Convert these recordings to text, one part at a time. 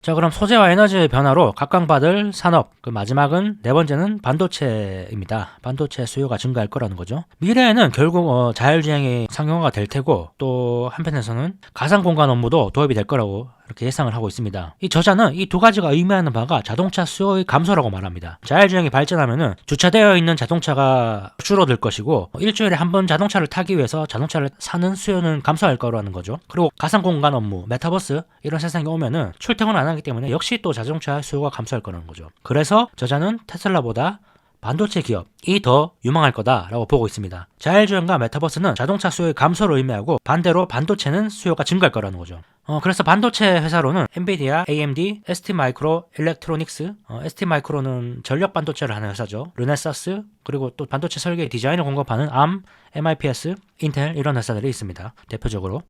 자, 그럼 소재와 에너지의 변화로 각광받을 산업, 그 마지막은 네 번째는 반도체입니다. 반도체 수요가 증가할 거라는 거죠. 미래에는 결국 자율주행이 상용화가 될 테고, 또 한편에서는 가상 공간 업무도 도입이 될 거라고 이렇게 예상을 하고 있습니다. 이 저자는 이 두 가지가 의미하는 바가 자동차 수요의 감소라고 말합니다. 자율주행이 발전하면은 주차되어 있는 자동차가 줄어들 것이고, 일주일에 한 번 자동차를 타기 위해서 자동차를 사는 수요는 감소할 거라는 거죠. 그리고 가상 공간 업무, 메타버스 이런 세상이 오면은 출퇴근을 안 하기 때문에 역시 또 자동차 수요가 감소할 거라는 거죠. 그래서 저자는 테슬라보다 반도체 기업이 더 유망할 거다라고 보고 있습니다. 자율주행과 메타버스는 자동차 수요의 감소를 의미하고, 반대로 반도체는 수요가 증가할 거라는 거죠. 그래서 반도체 회사로는 엔비디아, AMD, ST마이크로 일렉트로닉스, ST마이크로는 전력 반도체를 하는 회사죠. 르네사스, 그리고 또 반도체 설계 디자인을 공급하는 ARM, MIPS, 인텔 이런 회사들이 있습니다. 대표적으로.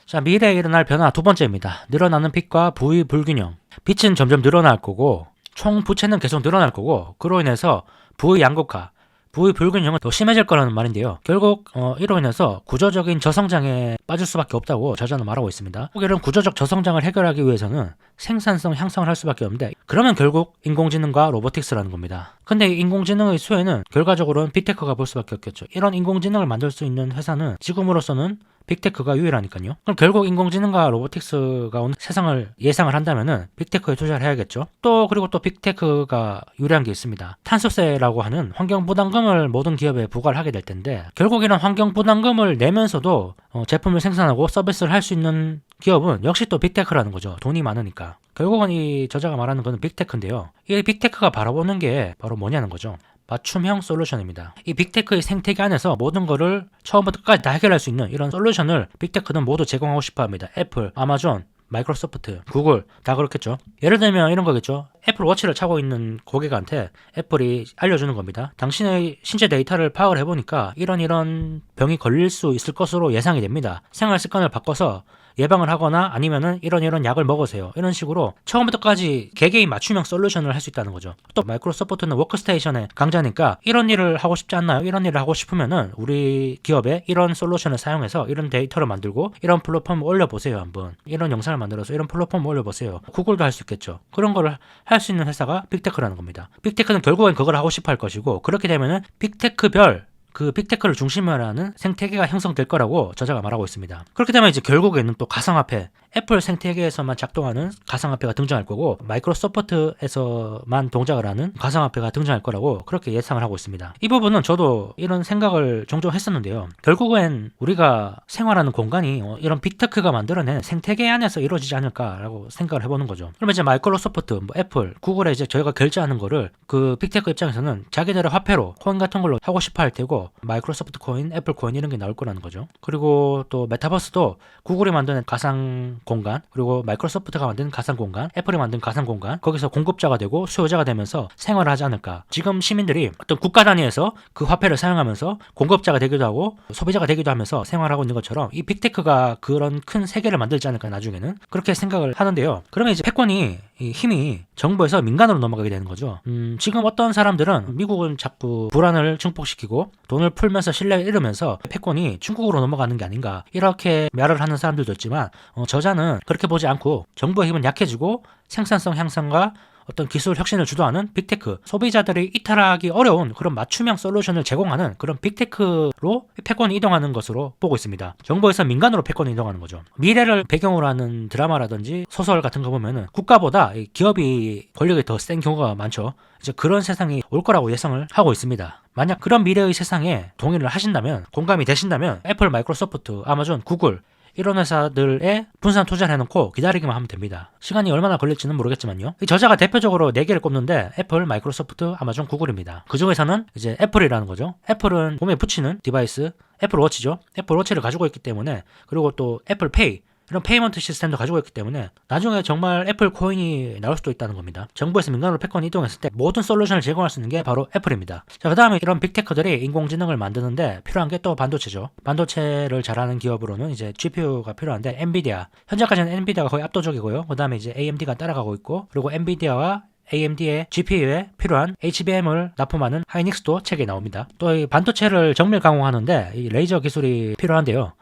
자, 미래에 일어날 변화 두 번째입니다. 늘어나는 빚과 부의 불균형. 빚은 점점 늘어날 거고, 총 부채는 계속 늘어날 거고, 그로 인해서 부의 양극화, 부의 불균형은 더 심해질 거라는 말인데요. 결국 이로 인해서 구조적인 저성장에 빠질 수밖에 없다고 저자는 말하고 있습니다. 이런 구조적 저성장을 해결하기 위해서는 생산성 향상을 할 수밖에 없는데, 그러면 결국 인공지능과 로보틱스라는 겁니다. 근데 인공지능의 수혜는 결과적으로는 빅테크가 볼 수밖에 없겠죠. 이런 인공지능을 만들 수 있는 회사는 지금으로서는 빅테크가 유일하니까요. 그럼 결국 인공지능과 로보틱스가 오는 세상을 예상을 한다면은 빅테크에 투자를 해야겠죠. 그리고 또 빅테크가 유리한 게 있습니다. 탄소세라고 하는 환경 부담금을 모든 기업에 부과를 하게 될 텐데, 결국 이런 환경 부담금을 내면서도 제품을 생산하고 서비스를 할 수 있는 기업은 역시 또 빅테크라는 거죠. 돈이 많으니까. 결국은 이 저자가 말하는 거는 빅테크인데요. 이 빅테크가 바라보는 게 바로 뭐냐는 거죠. 맞춤형 솔루션입니다. 이 빅테크의 생태계 안에서 모든 거를 처음부터 끝까지 다 해결할 수 있는 이런 솔루션을 빅테크는 모두 제공하고 싶어 합니다. 애플, 아마존, 마이크로소프트, 구글 다 그렇겠죠. 예를 들면 이런 거겠죠. 애플 워치를 차고 있는 고객한테 애플이 알려주는 겁니다. 당신의 신체 데이터를 파악을 해보니까 이런 병이 걸릴 수 있을 것으로 예상이 됩니다. 생활 습관을 바꿔서 예방을 하거나 아니면은 이런 약을 먹으세요. 이런 식으로 처음부터 끝까지 개개인 맞춤형 솔루션을 할 수 있다는 거죠. 또 마이크로소프트는 워크스테이션의 강자니까 이런 일을 하고 싶지 않나요? 이런 일을 하고 싶으면은 우리 기업에 이런 솔루션을 사용해서 이런 데이터를 만들고 이런 플랫폼을 올려보세요. 한번 이런 영상을 만들어서 이런 플랫폼을 올려보세요. 구글도 할 수 있겠죠. 그런 거를 할 수 있는 회사가 빅테크라는 겁니다. 빅테크는 결국엔 그걸 하고 싶어 할 것이고, 그렇게 되면은 빅테크별 그 빅테크를 중심으로 하는 생태계가 형성될 거라고 저자가 말하고 있습니다. 그렇게 되면 이제 결국에는 또 가상화폐, 애플 생태계에서만 작동하는 가상화폐가 등장할 거고, 마이크로소프트에서만 동작을 하는 가상화폐가 등장할 거라고 그렇게 예상을 하고 있습니다. 이 부분은 저도 이런 생각을 종종 했었는데요. 결국엔 우리가 생활하는 공간이 이런 빅테크가 만들어낸 생태계 안에서 이루어지지 않을까라고 생각을 해보는 거죠. 그러면 이제 마이크로소프트, 애플, 구글에 이제 저희가 결제하는 거를 그 빅테크 입장에서는 자기들의 화폐로 코인 같은 걸로 하고 싶어 할 테고, 마이크로소프트 코인, 애플 코인 이런 게 나올 거라는 거죠. 그리고 또 메타버스도 구글이 만드는 가상 공간, 그리고 마이크로소프트가 만든 가상 공간, 애플이 만든 가상 공간, 거기서 공급자가 되고 수요자가 되면서 생활을 하지 않을까. 지금 시민들이 어떤 국가 단위에서 그 화폐를 사용하면서 공급자가 되기도 하고 소비자가 되기도 하면서 생활하고 있는 것처럼 이 빅테크가 그런 큰 세계를 만들지 않을까, 나중에는 그렇게 생각을 하는데요. 그러면 이제 패권이, 이 힘이 정부에서 민간으로 넘어가게 되는 거죠. 지금 어떤 사람들은 미국은 자꾸 불안을 증폭시키고 돈을 풀면서 신뢰를 잃으면서 패권이 중국으로 넘어가는 게 아닌가, 이렇게 말을 하는 사람들도 있지만, 저자는 그렇게 보지 않고 정부의 힘은 약해지고 생산성 향상과 어떤 기술 혁신을 주도하는 빅테크, 소비자들이 이탈하기 어려운 그런 맞춤형 솔루션을 제공하는 그런 빅테크로 패권이 이동하는 것으로 보고 있습니다. 정부에서 민간으로 패권이 이동하는 거죠. 미래를 배경으로 하는 드라마라든지 소설 같은 거 보면은 국가보다 기업이 권력이 더 센 경우가 많죠. 이제 그런 세상이 올 거라고 예상을 하고 있습니다. 만약 그런 미래의 세상에 동의를 하신다면, 공감이 되신다면 애플, 마이크로소프트, 아마존, 구글 이런 회사들에 분산 투자를 해놓고 기다리기만 하면 됩니다. 시간이 얼마나 걸릴지는 모르겠지만요. 이 저자가 대표적으로 4개를 꼽는데 애플, 마이크로소프트, 아마존, 구글입니다. 그 중에서는 이제 애플이라는 거죠. 애플은 몸에 붙이는 디바이스, 애플 워치죠. 애플 워치를 가지고 있기 때문에, 그리고 또 애플 페이, 이런 페이먼트 시스템도 가지고 있기 때문에 나중에 정말 애플 코인이 나올 수도 있다는 겁니다. 정부에서 민간으로 패권이 이동했을 때 모든 솔루션을 제공할 수 있는 게 바로 애플입니다. 자, 그 다음에 이런 빅테크들이 인공지능을 만드는데 필요한 게 또 반도체죠. 반도체를 잘하는 기업으로는 이제 GPU가 필요한데, 엔비디아, 현재까지는 엔비디아가 거의 압도적이고요. 그 다음에 이제 AMD가 따라가고 있고, 그리고 엔비디아와 AMD의 GPU에 필요한 HBM을 납품하는 하이닉스도 책에 나옵니다. 또 이 반도체를 정밀 강화하는데 이 레이저 기술이 필요한데요.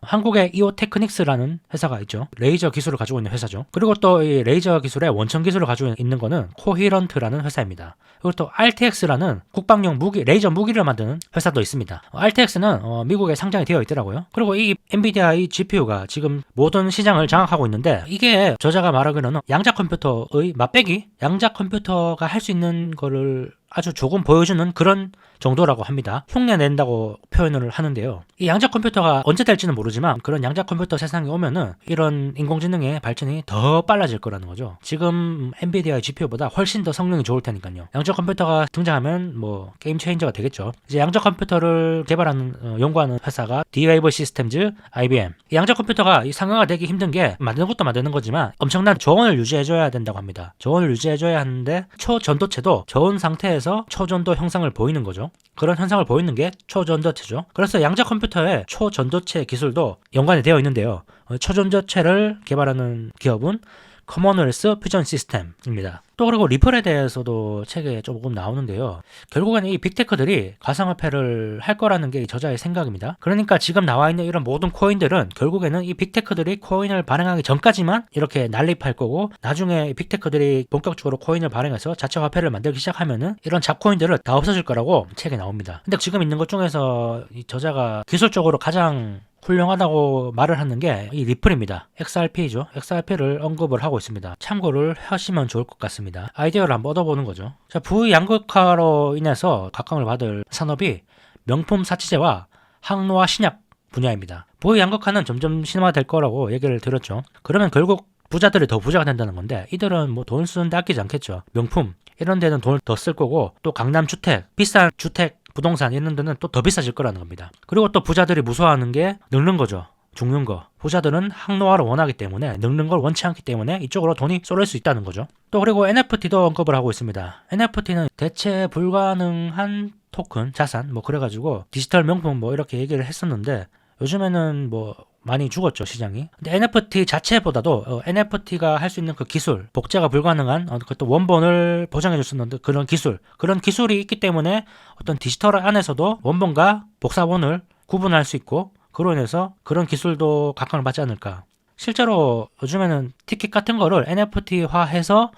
한국의 이오테크닉스라는 회사가 있죠. 레이저 기술을 가지고 있는 회사죠. 그리고 또 이 레이저 기술의 원천 기술을 가지고 있는 거는 코히런트라는 회사입니다. 그리고 또 RTX라는 국방용 무기, 레이저 무기를 만드는 회사도 있습니다. RTX는 미국에 상장이 되어 있더라고요. 그리고 이 엔비디아 GPU가 지금 모든 시장을 장악하고 있는데, 이게 저자가 말하기로는 양자 컴퓨터의 맛배기, 양자 컴퓨터가 할 수 있는 거를 아주 조금 보여주는 그런 정도라고 합니다. 흉내 낸다고 표현을 하는데요. 이 양자 컴퓨터가 언제 될지는 모르지만 그런 양자 컴퓨터 세상이 오면은 이런 인공지능의 발전이 더 빨라질 거라는 거죠. 지금 엔비디아 GPU보다 훨씬 더 성능이 좋을 테니까요. 양자 컴퓨터가 등장하면 뭐 게임 체인저가 되겠죠. 이제 양자 컴퓨터를 개발하는 연구하는 회사가 D-Wave 시스템즈, IBM. 이 양자 컴퓨터가 이 상용화 되기 힘든 게 만드는 것도 만드는 거지만 엄청난 저온을 유지해줘야 된다고 합니다. 저온을 유지해줘야 하는데 초전도체도 저온 상태에서 초전도 형상을 보이는 거죠. 그런 현상을 보이는 게 초전도체죠. 그래서 양자 컴퓨터의 초전도체 기술도 연관이 되어 있는데요. 초전도체를 개발하는 기업은 커먼웰스 퓨전 시스템입니다. 또 그리고 리플에 대해서도 책에 조금 나오는데요. 결국에는 이 빅테크들이 가상화폐를 할 거라는 게 저자의 생각입니다. 그러니까 지금 나와 있는 이런 모든 코인들은 결국에는 이 빅테크들이 코인을 발행하기 전까지만 이렇게 난립할 거고, 나중에 빅테크들이 본격적으로 코인을 발행해서 자체 화폐를 만들기 시작하면은 이런 잡코인들은 다 없어질 거라고 책에 나옵니다. 근데 지금 있는 것 중에서 이 저자가 기술적으로 가장 훌륭하다고 말을 하는 게 이 리플입니다. XRP죠. XRP를 언급을 하고 있습니다. 참고를 하시면 좋을 것 같습니다. 아이디어를 한번 얻어보는 거죠. 자, 부의 양극화로 인해서 각광을 받을 산업이 명품 사치제와 항로화 신약 분야입니다. 부의 양극화는 점점 심화될 거라고 얘기를 들었죠. 그러면 결국 부자들이 더 부자가 된다는 건데, 이들은 뭐 돈 쓰는데 아끼지 않겠죠. 명품 이런 데는 돈을 더 쓸 거고, 또 강남 주택, 비싼 주택 부동산 이런 데는 또 더 비싸질 거라는 겁니다. 그리고 또 부자들이 무서워하는 게 늙는 거죠. 죽는 거. 부자들은 항노화를 원하기 때문에, 늙는 걸 원치 않기 때문에 이쪽으로 돈이 쏠릴 수 있다는 거죠. 또 그리고 NFT도 언급을 하고 있습니다. NFT는 대체 불가능한 토큰, 자산 뭐 그래가지고 디지털 명품 뭐 이렇게 얘기를 했었는데, 요즘에는 뭐 많이 죽었죠, 시장이. 근데 NFT 자체보다도 NFT가 할 수 있는 그 기술, 복제가 불가능한 그것도 원본을 보장해 줄 수 있는 그런 기술이 있기 때문에 어떤 디지털 안에서도 원본과 복사본을 구분할 수 있고, 그로 인해서 그런 기술도 각광을 받지 않을까. 실제로 요즘에는 티켓 같은 거를 NFT화해서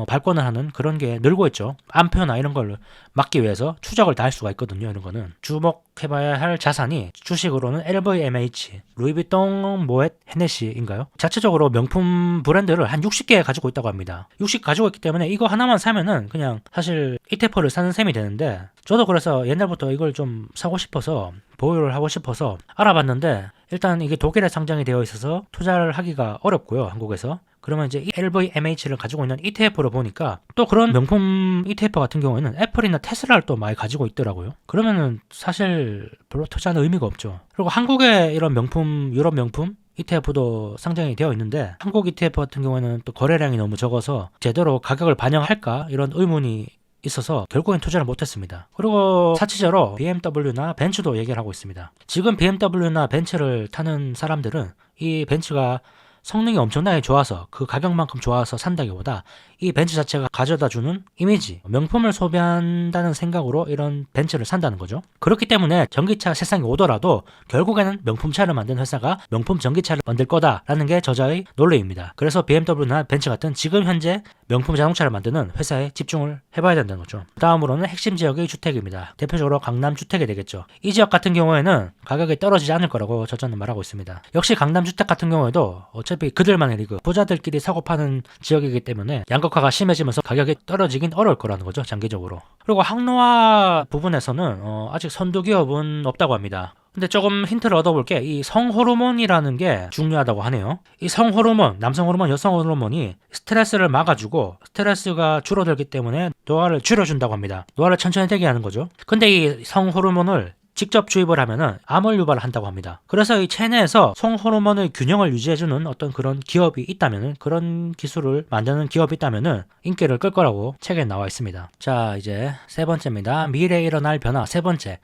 발권을 하는 그런 게 늘고 있죠. 암표나 이런 걸 막기 위해서 추적을 다 할 수가 있거든요. 이런 거는 주목해봐야 할 자산이 주식으로는 LVMH, 루이비통, 모엣, 헤네시인가요? 자체적으로 명품 브랜드를 한 60개 가지고 있다고 합니다. 60 가지고 있기 때문에 이거 하나만 사면은 그냥 사실 ETF를 사는 셈이 되는데, 저도 그래서 옛날부터 이걸 좀 사고 싶어서 보유를 하고 싶어서 알아봤는데, 일단 이게 독일에 상장이 되어 있어서 투자를 하기가 어렵고요, 한국에서. 그러면 이제 LVMH를 가지고 있는 ETF를 보니까 또 그런 명품 ETF 같은 경우에는 애플이나 테슬라를 또 많이 가지고 있더라고요. 그러면은 사실 별로 투자하는 의미가 없죠. 그리고 한국의 이런 명품, 유럽 명품 ETF도 상장이 되어 있는데, 한국 ETF 같은 경우에는 또 거래량이 너무 적어서 제대로 가격을 반영할까 이런 의문이 있어서 결국엔 투자를 못했습니다. 그리고 사치제로 BMW나 벤츠도 얘기를 하고 있습니다. 지금 BMW나 벤츠를 타는 사람들은 이 벤츠가 성능이 엄청나게 좋아서, 그 가격만큼 좋아서 산다기보다 이 벤츠 자체가 가져다주는 이미지, 명품을 소비한다는 생각으로 이런 벤츠를 산다는 거죠. 그렇기 때문에 전기차 세상에 오더라도 결국에는 명품차를 만든 회사가 명품 전기차를 만들 거다라는 게 저자의 논리입니다. 그래서 BMW나 벤츠 같은 지금 현재 명품 자동차를 만드는 회사에 집중을 해봐야 된다는 거죠. 다음으로는 핵심 지역의 주택입니다. 대표적으로 강남 주택이 되겠죠. 이 지역 같은 경우에는 가격이 떨어지지 않을 거라고 저자는 말하고 있습니다. 역시 강남 주택 같은 경우에도 어차피 그들만의 리그, 부자들끼리 사고 파는 지역이기 때문에 양극화가 심해지면서 가격이 떨어지긴 어려울 거라는 거죠, 장기적으로. 그리고 항로화 부분에서는 아직 선두 기업은 없다고 합니다. 근데 조금 힌트를 얻어볼게. 이 성호르몬이라는 게 중요하다고 하네요. 이 성호르몬, 남성 호르몬, 여성 호르몬이 스트레스를 막아주고, 스트레스가 줄어들기 때문에 노화를 줄여준다고 합니다. 노화를 천천히 되게 하는 거죠. 근데 이 성호르몬을 직접 주입을 하면은 암을 유발을 한다고 합니다. 그래서 이 체내에서 성호르몬의 균형을 유지해주는 어떤 그런 기업이 있다면은, 그런 기술을 만드는 기업이 있다면은 인기를 끌 거라고 책에 나와 있습니다. 자, 이제 세 번째입니다. 미래에 일어날 변화 세 번째.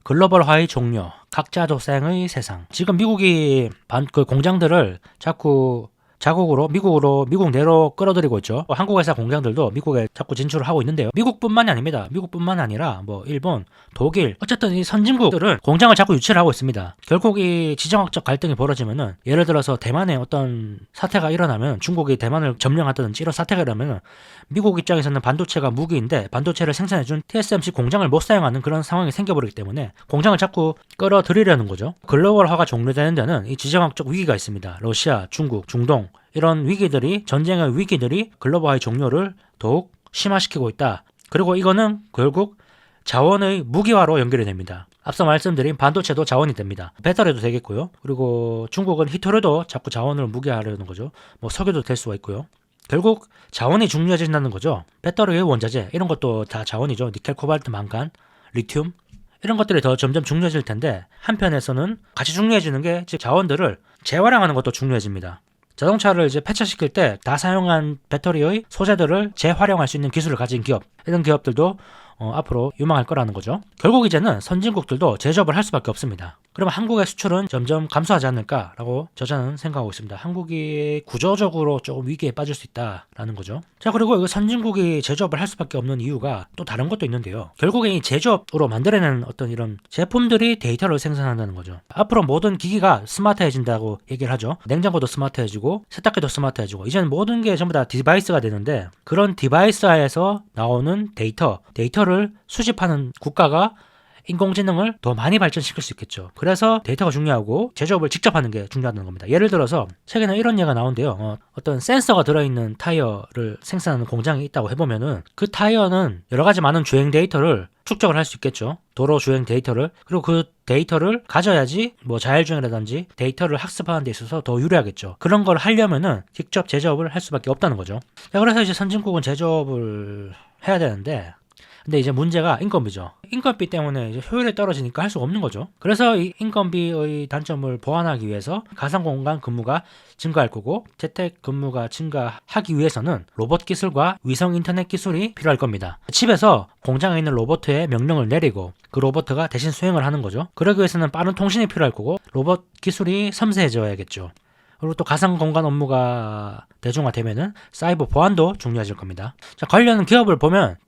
글로벌화의 종료, 각자 도생의 세상. 지금 미국이 그 공장들을 자꾸 자국으로 미국 내로 끌어들이고 있죠. 한국 회사 공장들도 미국에 자꾸 진출을 하고 있는데요. 미국뿐만이 아닙니다. 미국뿐만 아니라 뭐 일본, 독일, 어쨌든 이 선진국들은 공장을 자꾸 유치를 하고 있습니다. 결국 이 지정학적 갈등이 벌어지면은, 예를 들어서 대만에 어떤 사태가 일어나면, 중국이 대만을 점령하든지 이런 사태가 일어나면 미국 입장에서는 반도체가 무기인데 반도체를 생산해준 TSMC 공장을 못 사용하는 그런 상황이 생겨버리기 때문에 공장을 자꾸 끌어들이려는 거죠. 글로벌화가 종료되는 데는 이 지정학적 위기가 있습니다. 러시아, 중국, 중동 이런 위기들이, 전쟁의 위기들이 글로벌화의 종료를 더욱 심화시키고 있다. 그리고 이거는 결국 자원의 무기화로 연결이 됩니다. 앞서 말씀드린 반도체도 자원이 됩니다. 배터리도 되겠고요. 그리고 중국은 히토류도 자꾸 자원을 무기화하려는 거죠. 뭐 석유도 될 수가 있고요. 결국 자원이 중요해진다는 거죠. 배터리의 원자재 이런 것도 다 자원이죠. 니켈, 코발트, 망간, 리튬 이런 것들이 더 점점 중요해질 텐데, 한편에서는 같이 중요해지는 게 즉 자원들을 재활용하는 것도 중요해집니다. 자동차를 이제 폐차시킬 때 다 사용한 배터리의 소재들을 재활용할 수 있는 기술을 가진 기업, 이런 기업들도 앞으로 유망할 거라는 거죠. 결국 이제는 선진국들도 제조업을 할 수밖에 없습니다. 그러면 한국의 수출은 점점 감소하지 않을까라고 저자는 생각하고 있습니다. 한국이 구조적으로 조금 위기에 빠질 수 있다라는 거죠. 자, 그리고 이 선진국이 제조업을 할 수밖에 없는 이유가 또 다른 것도 있는데요. 결국에 이 제조업으로 만들어내는 어떤 이런 제품들이 데이터를 생산한다는 거죠. 앞으로 모든 기기가 스마트해진다고 얘기를 하죠. 냉장고도 스마트해지고 세탁기도 스마트해지고 이제는 모든 게 전부 다 디바이스가 되는데, 그런 디바이스에서 나오는 데이터를 수집하는 국가가 인공지능을 더 많이 발전시킬 수 있겠죠. 그래서 데이터가 중요하고 제조업을 직접 하는 게 중요하다는 겁니다. 예를 들어서 최근에 이런 예가 나온대요. 어떤 센서가 들어있는 타이어를 생산하는 공장이 있다고 해보면은, 그 타이어는 여러 가지 많은 주행 데이터를 축적을 할 수 있겠죠. 도로 주행 데이터를. 그리고 그 데이터를 가져야지 뭐 자율주행이라든지 데이터를 학습하는 데 있어서 더 유리하겠죠. 그런 걸 하려면은 직접 제조업을 할 수밖에 없다는 거죠. 자, 그래서 이제 선진국은 제조업을 해야 되는데, 근데 이제 문제가 인건비죠. 인건비 때문에 이제 효율이 떨어지니까 할 수가 없는 거죠. 그래서 이 인건비의 단점을 보완하기 위해서 가상공간 근무가 증가할 거고, 재택 근무가 증가하기 위해서는 로봇 기술과 위성 인터넷 기술이 필요할 겁니다. 집에서 공장에 있는 로봇에 명령을 내리고 그 로봇가 대신 수행을 하는 거죠. 그러기 위해서는 빠른 통신이 필요할 거고, 로봇 기술이 섬세해져야겠죠. 그리고 또 가상공간 업무가 대중화되면은 사이버 보안도 중요해질 겁니다. 자, 관련 기업을 보면